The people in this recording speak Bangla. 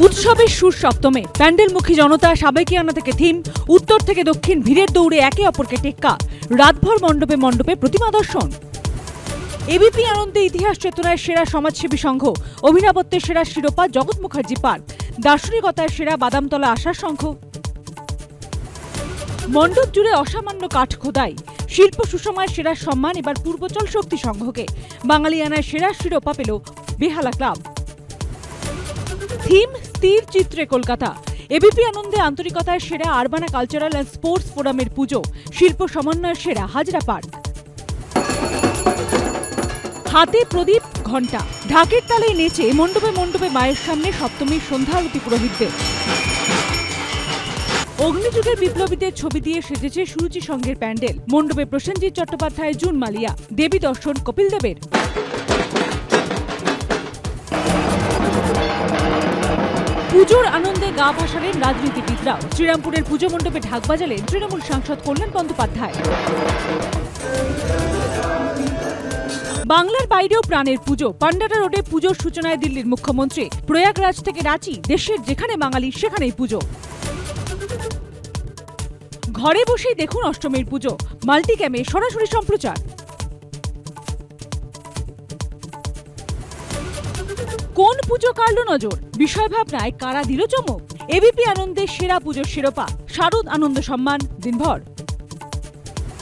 উৎসবের সুর সপ্তমে প্যান্ডেলমুখী জনতা সাবেকিয়ানা থেকে থিম, উত্তর থেকে দক্ষিণ ভিড়ের দৌড়ে একে অপরকে টেক্কা, রাতভর মণ্ডপে মণ্ডপে প্রতিমা দর্শন। এবিপি আনন্দে ইতিহাস চেতনায় সেরা সমাজসেবী সংঘ, অভিনবত্বের সেরা শিরোপা জগৎ মুখার্জি পার্ক, দার্শনিকতার সেরা বাদামতলা আশার সংঘ। মণ্ডপ জুড়ে অসামান্য কাঠ খোদাই, শিল্প সুষমায় সেরা সম্মান এবার পূর্বচল শক্তি সংঘকে, বাঙালিয়ানায় সেরা শিরোপা পেল বেহালা ক্লাব। থিম স্থির চিত্রে কলকাতা, এবিপি আনন্দে আন্তরিকতার সেরা আরবানা কালচারাল অ্যান্ড স্পোর্টস ফোরামের পুজো, শিল্প সমন্বয়ের সেরা হাজরা পার্ক। হাতে প্রদীপ ঘণ্টা, ঢাকের তালে নেচে মণ্ডপে মণ্ডপে মায়ের সামনে সপ্তমীর সন্ধ্যারতি পুরোহিতদের। অগ্নিযুগের বিপ্লবীদের ছবি দিয়ে সেজেছে সুরুচি সংঘের প্যান্ডেল, মণ্ডপে প্রসেনজিৎ চট্টোপাধ্যায়, জুন মালিয়া, দেবী দর্শন কপিল দেবের। পুজোর আনন্দে গা ভাসালেন রাজনীতিবিদরাও, শ্রীরামপুরের পুজো মণ্ডপে ঢাক বাজালেন তৃণমূল সাংসদ কল্যাণ বন্দ্যোপাধ্যায়। বাংলার বাইরেও প্রাণের পুজো, পান্ডাটা রোডে পুজোর সূচনায় দিল্লির মুখ্যমন্ত্রী, প্রয়াগরাজ থেকে রাঁচি, দেশের যেখানে বাঙালি সেখানেই পুজো। ঘরে বসেই দেখুন অষ্টমীর পুজো, মাল্টিক্যামে সরাসরি সম্প্রচার। কোন পুজো কাড়ল নজর, বিষয় ভাবনায় কারা দিল চমক? এবিপি আনন্দের সেরা পুজোর শিরোপা, শারদ আনন্দ সম্মান দিনভর।